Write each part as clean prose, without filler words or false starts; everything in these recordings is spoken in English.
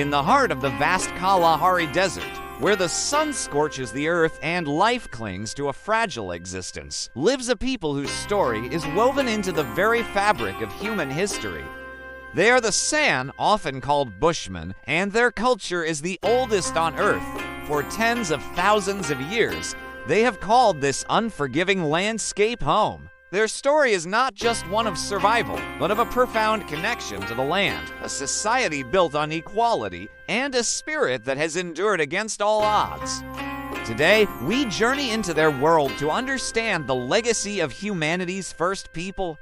In the heart of the vast Kalahari Desert, where the sun scorches the earth and life clings to a fragile existence, lives a people whose story is woven into the very fabric of human history. They are the San, often called Bushmen, and their culture is the oldest on Earth. For tens of thousands of years, they have called this unforgiving landscape home. Their story is not just one of survival, but of a profound connection to the land, a society built on equality, and a spirit that has endured against all odds. Today, we journey into their world to understand the legacy of humanity's first people.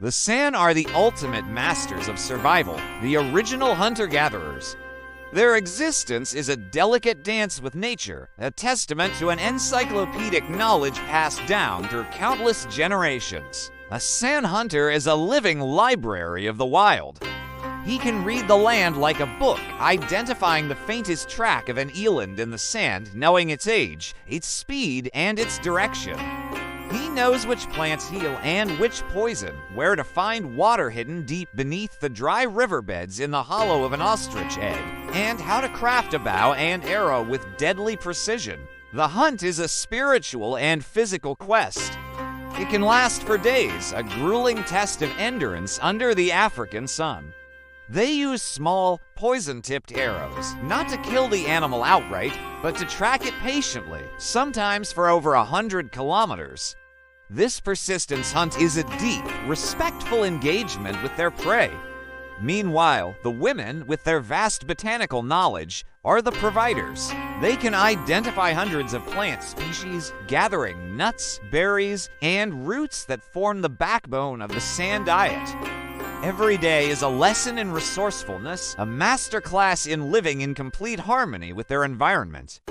The San are the ultimate masters of survival, the original hunter-gatherers. Their existence is a delicate dance with nature, a testament to an encyclopedic knowledge passed down through countless generations. A San hunter is a living library of the wild. He can read the land like a book, identifying the faintest track of an eland in the sand, knowing its age, its speed, and its direction. He knows which plants heal and which poison, where to find water hidden deep beneath the dry riverbeds in the hollow of an ostrich egg, and how to craft a bow and arrow with deadly precision. The hunt is a spiritual and physical quest. It can last for days, a grueling test of endurance under the African sun. They use small, poison-tipped arrows, not to kill the animal outright, but to track it patiently, sometimes for over 100 kilometers. This persistence hunt is a deep, respectful engagement with their prey. Meanwhile, the women, with their vast botanical knowledge, are the providers. They can identify hundreds of plant species, gathering nuts, berries, and roots that form the backbone of the San diet. Every day is a lesson in resourcefulness, a masterclass in living in complete harmony with their environment.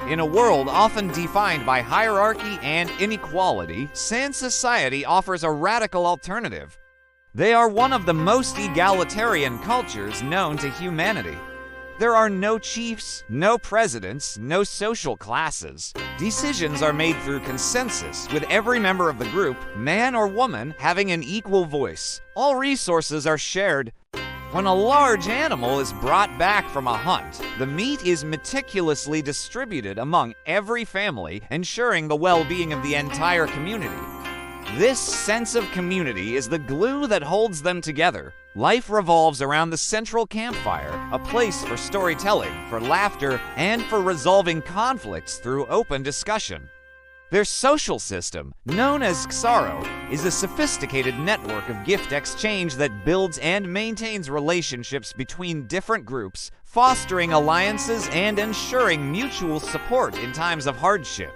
In a world often defined by hierarchy and inequality, San society offers a radical alternative. They are one of the most egalitarian cultures known to humanity. There are no chiefs, no presidents, no social classes. Decisions are made through consensus, with every member of the group, man or woman, having an equal voice. All resources are shared. When a large animal is brought back from a hunt, the meat is meticulously distributed among every family, ensuring the well-being of the entire community. This sense of community is the glue that holds them together. Life revolves around the central campfire, a place for storytelling, for laughter, and for resolving conflicts through open discussion. Their social system, known as Xaro, is a sophisticated network of gift exchange that builds and maintains relationships between different groups, fostering alliances and ensuring mutual support in times of hardship.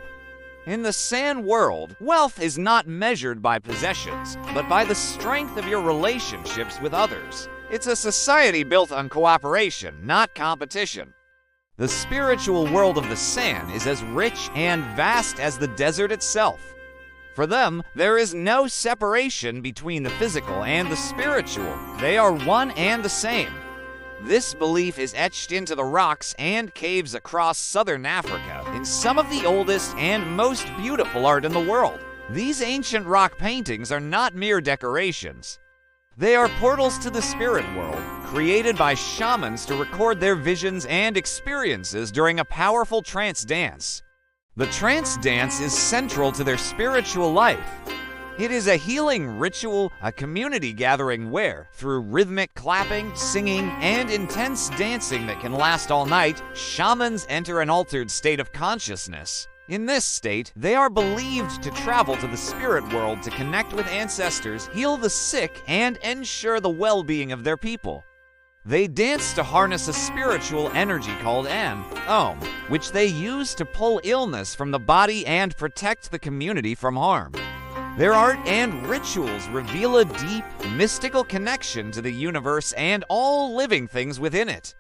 In the San world, wealth is not measured by possessions, but by the strength of your relationships with others. It's a society built on cooperation, not competition. The spiritual world of the San is as rich and vast as the desert itself. For them, there is no separation between the physical and the spiritual. They are one and the same. This belief is etched into the rocks and caves across southern Africa in some of the oldest and most beautiful art in the world. These ancient rock paintings are not mere decorations. They are portals to the spirit world, created by shamans to record their visions and experiences during a powerful trance dance. The trance dance is central to their spiritual life. It is a healing ritual, a community gathering where, through rhythmic clapping, singing, and intense dancing that can last all night, shamans enter an altered state of consciousness. In this state, they are believed to travel to the spirit world to connect with ancestors, heal the sick, and ensure the well-being of their people. They dance to harness a spiritual energy called Om, which they use to pull illness from the body and protect the community from harm. Their art and rituals reveal a deep, mystical connection to the universe and all living things within it.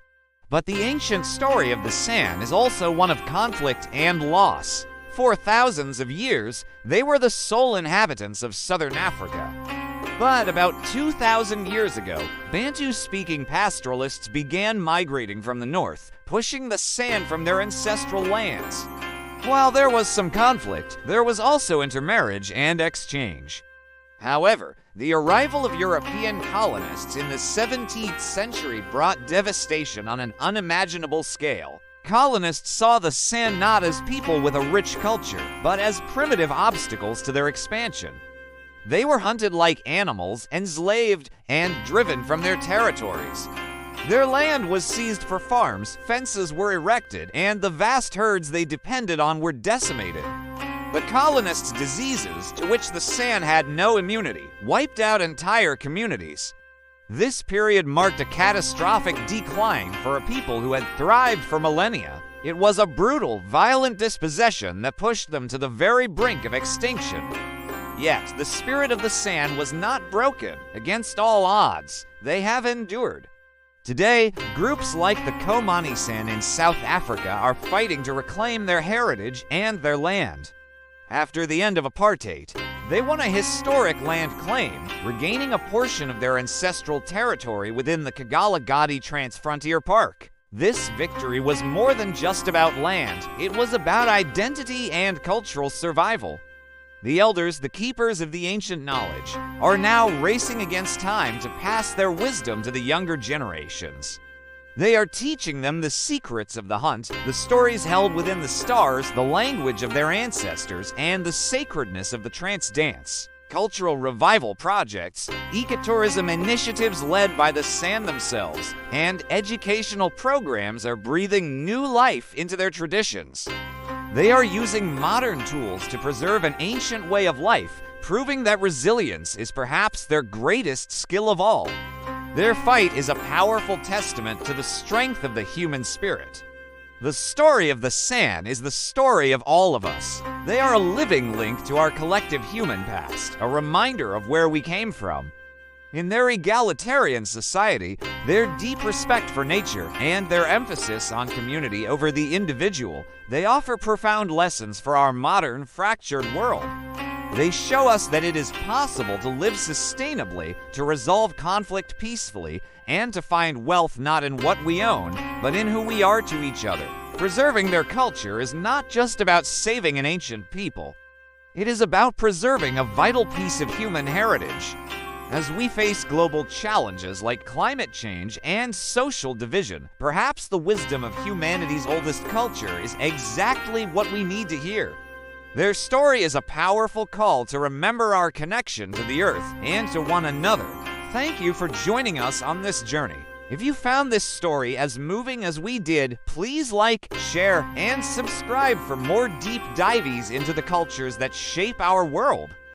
But the ancient story of the San is also one of conflict and loss. For thousands of years, they were the sole inhabitants of southern Africa. But about 2,000 years ago, Bantu-speaking pastoralists began migrating from the north, pushing the San from their ancestral lands. While there was some conflict, there was also intermarriage and exchange. However, the arrival of European colonists in the 17th century brought devastation on an unimaginable scale. Colonists saw the San not as people with a rich culture, but as primitive obstacles to their expansion. They were hunted like animals, enslaved, and driven from their territories. Their land was seized for farms, fences were erected, and the vast herds they depended on were decimated. The colonists' diseases, to which the San had no immunity, wiped out entire communities. This period marked a catastrophic decline for a people who had thrived for millennia. It was a brutal, violent dispossession that pushed them to the very brink of extinction. Yet, the spirit of the San was not broken. Against all odds, they have endured. Today, groups like the Komani San in South Africa are fighting to reclaim their heritage and their land. After the end of apartheid, they won a historic land claim, regaining a portion of their ancestral territory within the Kgalagadi Transfrontier Park. This victory was more than just about land. It was about identity and cultural survival. The elders, the keepers of the ancient knowledge, are now racing against time to pass their wisdom to the younger generations. They are teaching them the secrets of the hunt, the stories held within the stars, the language of their ancestors, and the sacredness of the trance dance. Cultural revival projects, ecotourism initiatives led by the San themselves, and educational programs are breathing new life into their traditions. They are using modern tools to preserve an ancient way of life, proving that resilience is perhaps their greatest skill of all. Their fight is a powerful testament to the strength of the human spirit. The story of the San is the story of all of us. They are a living link to our collective human past, a reminder of where we came from. In their egalitarian society, their deep respect for nature and their emphasis on community over the individual, they offer profound lessons for our modern, fractured world. They show us that it is possible to live sustainably, to resolve conflict peacefully, and to find wealth not in what we own, but in who we are to each other. Preserving their culture is not just about saving an ancient people. It is about preserving a vital piece of human heritage. As we face global challenges like climate change and social division, perhaps the wisdom of humanity's oldest culture is exactly what we need to hear. Their story is a powerful call to remember our connection to the earth and to one another. Thank you for joining us on this journey. If you found this story as moving as we did, please like, share, and subscribe for more deep dives into the cultures that shape our world.